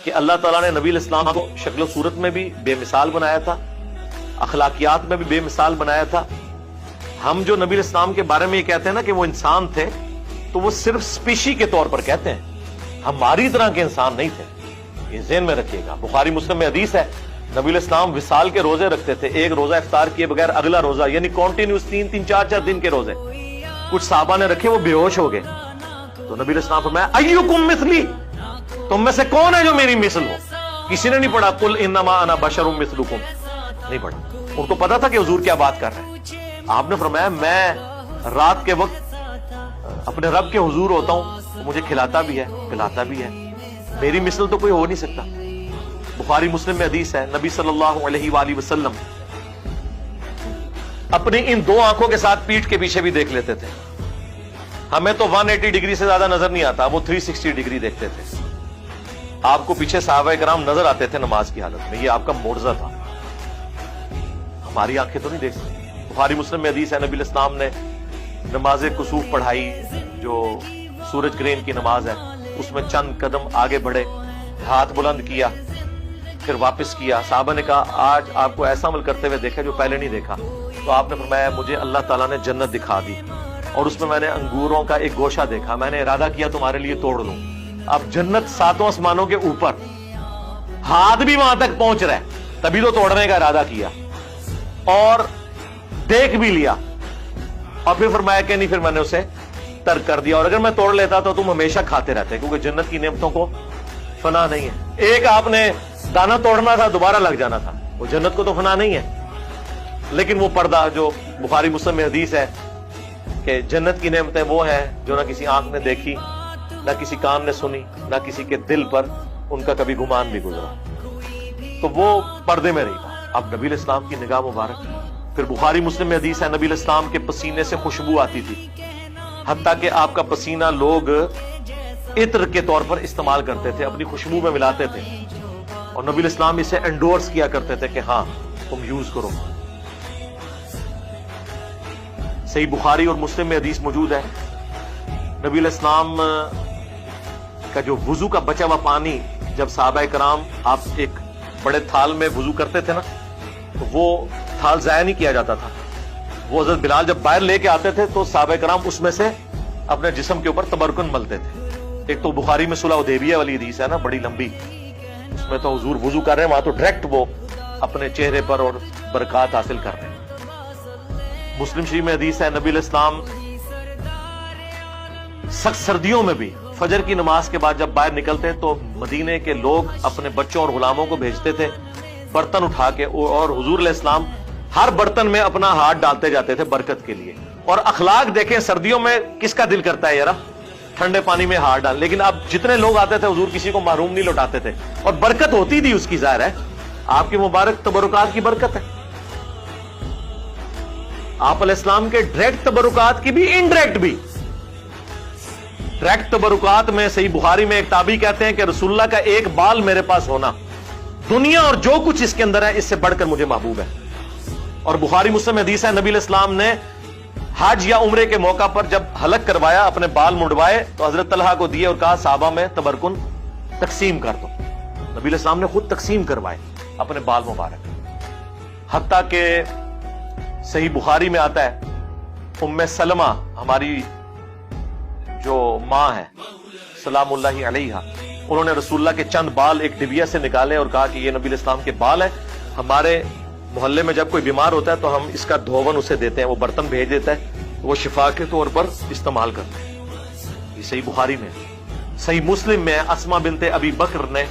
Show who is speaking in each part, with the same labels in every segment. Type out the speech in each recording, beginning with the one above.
Speaker 1: کہ اللہ تعالیٰ نے نبی الاسلام کو شکل و صورت میں بھی بے مثال بنایا تھا، اخلاقیات میں بھی بے مثال بنایا تھا. ہم جو نبی الاسلام کے بارے میں یہ کہتے ہیں نا کہ وہ انسان تھے، تو وہ صرف سپیشی کے طور پر کہتے ہیں، ہماری طرح کے انسان نہیں تھے. یہ ذہن میں رکھیے گا. بخاری مسلم میں حدیث ہے نبی الاسلام وصال کے روزے رکھتے تھے، ایک روزہ افطار کیے بغیر اگلا روزہ، یعنی کنٹینیوس 3 4 دن کے روزے. کچھ صحابہ نے رکھے، وہ بے ہوش ہو گئے، تو نبی الاسلام فرمایا ایکم مثلی، تم میں سے کون ہے جو میری مثل ہو؟ کسی نے نہیں پڑھا قل انما انا بشر مثلکم، نہیں پڑھا. ان کو پتا تھا کہ حضور کیا بات کر رہے ہیں. آپ نے فرمایا میں رات کے وقت اپنے رب کے حضور ہوتا ہوں، وہ مجھے کھلاتا بھی ہے پلاتا بھی ہے، میری مثل تو کوئی ہو نہیں سکتا. بخاری مسلم میں حدیث ہے نبی صلی اللہ علیہ وآلہ وسلم اپنی ان 2 آنکھوں کے ساتھ پیٹھ کے پیچھے بھی دیکھ لیتے تھے. ہمیں تو 180 ڈگری سے زیادہ نظر نہیں آتا، وہ 360 ڈگری دیکھتے تھے. آپ کو پیچھے صحابہ کرام نظر آتے تھے نماز کی حالت میں، یہ آپ کا معجزہ تھا. ہماری آنکھیں تو نہیں دیکھ سکتی. بخاری مسلم میں حدیث ہے نبی الاسلام نے نماز کسوف پڑھائی، جو سورج گرہن کی نماز ہے، اس میں چند قدم آگے بڑھے، ہاتھ بلند کیا، پھر واپس کیا. صحابہ نے کہا آج آپ کو ایسا عمل کرتے ہوئے دیکھا جو پہلے نہیں دیکھا. تو آپ نے فرمایا مجھے اللہ تعالیٰ نے جنت دکھا دی، اور اس میں میں نے انگوروں کا ایک گوشہ دیکھا، میں نے ارادہ کیا تمہارے لیے توڑ لوں. اب جنت 7 آسمانوں کے اوپر، ہاتھ بھی وہاں تک پہنچ رہا ہے، تبھی تو توڑنے کا ارادہ کیا اور دیکھ بھی لیا. اور پھر فرمایا کہ نہیں، پھر میں نے اسے ترک کر دیا، اور اگر میں توڑ لیتا تو تم ہمیشہ کھاتے رہتے، کیونکہ جنت کی نعمتوں کو فنا نہیں ہے. ایک آپ نے دانا توڑنا تھا، دوبارہ لگ جانا تھا، وہ جنت کو تو فنا نہیں ہے. لیکن وہ پردہ جو بخاری مسلم میں حدیث ہے کہ جنت کی نعمتیں وہ ہیں جو نہ کسی آنکھ نے دیکھی، نہ کسی کان نے سنی، نہ کسی کے دل پر ان کا کبھی گمان بھی گزرا. تو وہ پردے میں رہی. اب نبی الاسلام کی نگاہ مبارک. پھر بخاری مسلم میں حدیث ہے نبی الاسلام کے پسینے سے خوشبو آتی تھی، حتیٰ کہ آپ کا پسینہ لوگ عطر کے طور پر استعمال کرتے تھے، اپنی خوشبو میں ملاتے تھے، اور نبی الاسلام اسے انڈورس کیا کرتے تھے کہ ہاں تم یوز کرو. صحیح بخاری اور مسلم میں حدیث موجود ہے نبی الاسلام کا جو وضو کا بچا ہوا پانی، جب صحابہ کرام آپ ایک بڑے تھال میں وضو کرتے تھے نا، تو وہ تھال ضائع نہیں کیا جاتا تھا. وہ حضرت بلال جب باہر لے کے آتے تھے تو صحابہ کرام اس میں سے اپنے جسم کے اوپر تبرکن ملتے تھے. ایک تو بخاری میں صلح حدیبیہ والی حدیث ہے نا، بڑی لمبی، اس میں تو حضور وضو کر رہے ہیں، وہاں تو ڈائریکٹ وہ اپنے چہرے پر اور برکات حاصل کر رہے ہیں. مسلم شریف میں حدیث ہے نبی الاسلام سخت سردیوں میں بھی فجر کی نماز کے بعد جب باہر نکلتے تو مدینے کے لوگ اپنے بچوں اور غلاموں کو بھیجتے تھے برتن اٹھا کے، اور حضور علیہ السلام ہر برتن میں اپنا ہاتھ ڈالتے جاتے تھے برکت کے لیے. اور اخلاق دیکھیں، سردیوں میں کس کا دل کرتا ہے یار ٹھنڈے پانی میں ہاتھ ڈال، لیکن اب جتنے لوگ آتے تھے حضور کسی کو محروم نہیں لوٹاتے تھے، اور برکت ہوتی تھی اس کی. ظاہر ہے آپ کی مبارک تبرکات کی برکت ہے. آپ علیہ السلام کے ڈائریکٹ تبرکات کی بھی، انڈائریکٹ بھی. ڈائریکٹ تبرکات میں صحیح بخاری میں ایک تابعی کہتے ہیں کہ رسول اللہ کا ایک بال میرے پاس ہونا دنیا اور جو کچھ اس کے اندر ہے اس سے بڑھ کر مجھے محبوب ہے. اور بخاری مسلم حدیث ہے نبی علیہ السلام نے حج یا عمرے کے موقع پر جب حلق کروایا، اپنے بال منڈوائے تو حضرت طلحہ کو دیے اور کہا صحابہ میں تبرکن تقسیم کر دو. نبی علیہ السلام نے خود تقسیم کروائے اپنے بال مبارک. حتیٰ کہ صحیح بخاری میں آتا ہے ام سلمہ ہماری جو ماں ہے سلام اللہ علیہا، انہوں نے رسول اللہ کے چند بال ایک ڈبیا سے نکالے اور کہا کہ یہ نبی علیہ السلام کے بال ہے، ہمارے محلے میں جب کوئی بیمار ہوتا ہے تو ہم اس کا دھون اسے دیتے ہیں، وہ برتن بھیج دیتا ہے، وہ شفا کے طور پر استعمال کرتے ہیں. یہ صحیح بخاری میں. صحیح مسلم میں اسما بنت ابی بکر نے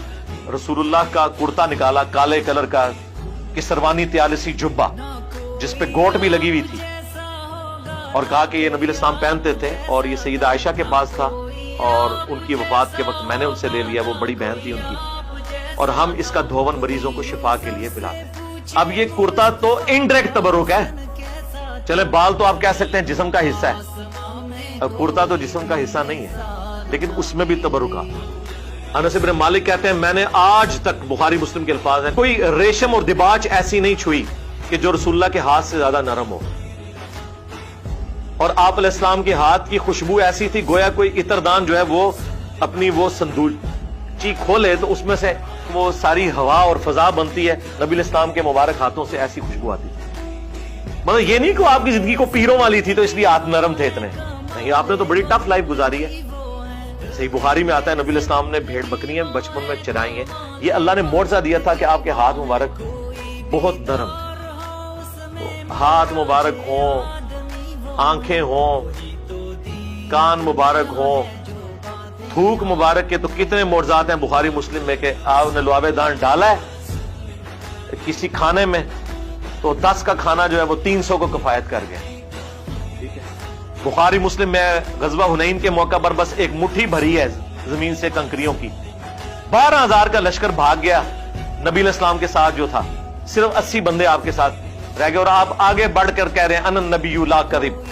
Speaker 1: رسول اللہ کا کرتا نکالا کالے کلر کا، کسروانی تیالسی جبہ جس پہ گوٹ بھی لگی ہوئی تھی، اور کہا کہ یہ نبی علیہ السلام پہنتے تھے، اور یہ سیدہ عائشہ کے پاس تھا، اور ان کی وفات کے وقت میں نے ان سے لے لیا، وہ بڑی بہن تھی ان کی، اور ہم اس کا دھون مریضوں کو شفا کے لیے پلاتے ہیں. اب یہ کرتا تو انڈائریکٹ تبرک ہے، چلے بال تو آپ کہہ سکتے ہیں جسم کا حصہ ہے، اب کرتا تو جسم کا حصہ نہیں ہے، لیکن اس میں بھی تبرکات. انس بن مالک کہتے ہیں میں نے آج تک، بخاری مسلم کے الفاظ ہیں، کوئی ریشم اور دباج ایسی نہیں چھوئی کہ جو رسول اللہ کے ہاتھ سے زیادہ نرم ہو. اور آپ علیہ السلام کے ہاتھ کی خوشبو ایسی تھی گویا کوئی عطردان جو ہے وہ اپنی وہ چیک کھولے تو اس میں سے وہ ساری ہوا اور فضا بنتی ہے، نبی الاسلام کے مبارک ہاتھوں سے ایسی خوشبو آتی تھی. مطلب یہ نہیں کہ آپ کی زندگی کو پیروں والی تھی تو اس لیے ہاتھ نرم تھے اتنے، نہیں، آپ نے تو بڑی ٹف لائف گزاری ہے. صحیح بخاری میں آتا ہے نبی الاسلام نے بھیڑ بکریاں بچپن میں چرائی ہیں. یہ اللہ نے معجزہ دیا تھا کہ آپ کے ہاتھ مبارک بہت نرم تھے. ہاتھ مبارک ہوں، آنکھیں ہوں، کان مبارک ہوں، تھوک مبارک کے تو کتنے معجزات ہیں بخاری مسلم میں کہ آپ نے لعاب دان ڈالا ہے کسی کھانے میں تو 10 کا کھانا جو ہے وہ 300 کو کفایت کر گیا. ٹھیک ہے، بخاری مسلم میں غزوہ حنین کے موقع پر بس ایک مٹھی بھری ہے زمین سے کنکریوں کی، 12,000 کا لشکر بھاگ گیا. نبی علیہ السلام کے ساتھ جو تھا صرف 80 بندے آپ کے ساتھ رہ گئے، اور آپ آگے بڑھ کر کہہ رہے ہیں انا النبی لا کذب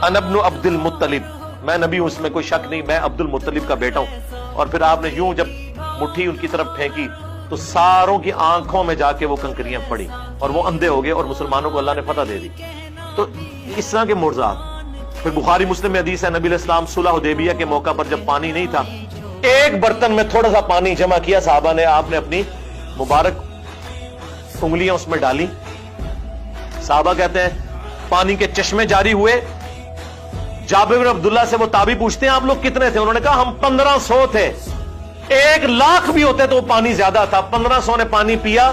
Speaker 1: انا ابن عبد المطلب، میں نبی ہوں اس میں کوئی شک نہیں، میں عبد المطلب کا بیٹا ہوں. اور پھر آپ نے یوں جب مٹھی ان کی طرف پھینکی تو ساروں کی آنکھوں میں جا کے وہ کنکریاں پڑی اور وہ اندھے ہو گئے اور مسلمانوں کو اللہ نے فتح دے دی. تو اس طرح کے معجزات. پھر بخاری مسلم میں حدیث ہے نبی علیہ السلام صلح حدیبیہ کے موقع پر جب پانی نہیں تھا، ایک برتن میں تھوڑا سا پانی جمع کیا صحابہ نے، آپ نے اپنی مبارک انگلیاں اس میں ڈالی. صحابہ کہتے ہیں پانی کے چشمے جاری ہوئے. جابر بن عبداللہ سے وہ تابعی پوچھتے ہیں آپ لوگ کتنے تھے؟ انہوں نے کہا ہم 1500 تھے. 1,00,000 بھی ہوتے تو وہ پانی زیادہ تھا. 1500 نے پانی پیا،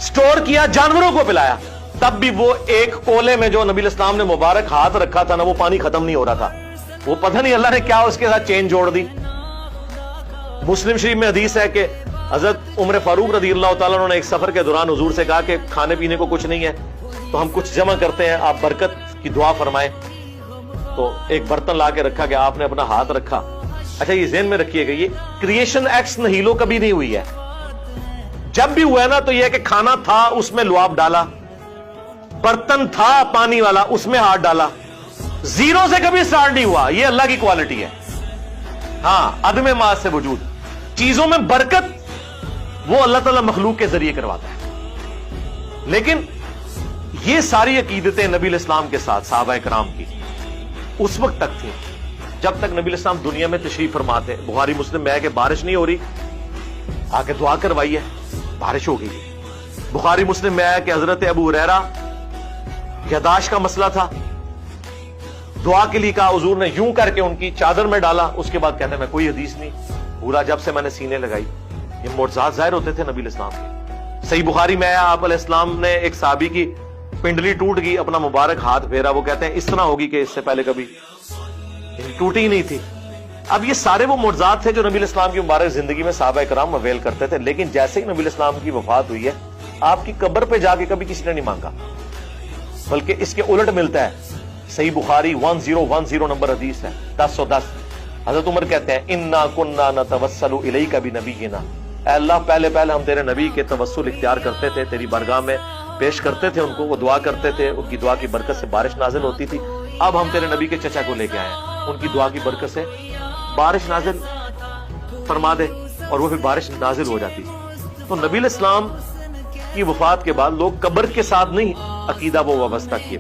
Speaker 1: سٹور کیا، جانوروں کو پلایا. تب بھی وہ ایک کولے میں جو نبی الاسلام نے مبارک ہاتھ رکھا تھا نا، وہ پانی ختم نہیں ہو رہا تھا. وہ پتہ نہیں اللہ نے کیا اس کے ساتھ چین جوڑ دی. مسلم شریف میں حدیث ہے کہ حضرت عمر فاروق رضی اللہ تعالیٰ نے ایک سفر کے دوران حضور سے کہا کہ کھانے پینے کو کچھ نہیں ہے تو ہم کچھ جمع کرتے ہیں، آپ برکت کی دعا فرمائیں. تو ایک برتن لا کے رکھا گیا، آپ نے اپنا ہاتھ رکھا. اچھا یہ ذہن میں رکھیے گا یہ کریشن ایکس نہیلو کبھی نہیں ہوئی ہے. جب بھی ہوا ہے نا تو یہ کہ کھانا تھا اس میں لعاب ڈالا، برتن تھا پانی والا اس میں ہاتھ ڈالا. زیرو سے کبھی سٹارٹ نہیں ہوا. یہ اللہ کی کوالٹی ہے. ہاں عدم ماس سے وجود. چیزوں میں برکت وہ اللہ تعالیٰ مخلوق کے ذریعے کرواتا ہے. لیکن یہ ساری عقیدتیں نبی علیہ السلام کے ساتھ صحابہ کرام کی اس وقت تک تھی جب تک نبی علیہ السلام دنیا میں تشریف فرماتے. بخاری مسلم میں ہے کہ بارش نہیں ہو رہی، آ کے دعا کروائی ہے، بارش ہو گئی. بخاری مسلم میں ہے کہ حضرت ابو ہریرہ یاداشت کا مسئلہ تھا، دعا کے لیے کہا، حضور نے یوں کر کے ان کی چادر میں ڈالا. اس کے بعد کہتے ہیں میں کوئی حدیث نہیں پورا جب سے میں نے سینے لگائی. یہ معجزات ظاہر ہوتے تھے نبی علیہ السلام کے. صحیح بخاری میں ہے آپ علیہ السلام نے ایک صحابی کی پنڈلی ٹوٹ گئی، اپنا مبارک ہاتھ پھیرا. وہ کہتے ہیں اس طرح ہوگی کہ اس سے پہلے کبھی ٹوٹی ہی نہیں تھی. اب یہ سارے وہ معجزات تھے جو نبی علیہ السلام کی مبارک زندگی میں صحابہ کرام اویل کرتے تھے. لیکن جیسے ہی نبی علیہ السلام کی وفات ہوئی ہے آپ کی قبر پہ جا کے کبھی کسی نے نہیں مانگا، بلکہ اس کے الٹ ملتا ہے. صحیح بخاری 1010 نمبر حدیث ہے 1010. حضرت عمر کہتے ہیں انا کنا نتوسل الیک بنبینا، اے اللہ پہلے ہم تیرے نبی کے توسل اختیار کرتے تھے، تیری بارگاہ میں پیش کرتے تھے ان کو، وہ دعا کرتے تھے، ان کی دعا کی برکت سے بارش نازل ہوتی تھی. اب ہم تیرے نبی کے چچا کو لے کے آئے ہیں، ان کی دعا کی برکت سے بارش نازل فرما دے، اور وہ پھر بارش نازل ہو جاتی. تو نبی علیہ السلام کی وفات کے بعد لوگ قبر کے ساتھ نہیں عقیدہ وہ وابستہ کیے.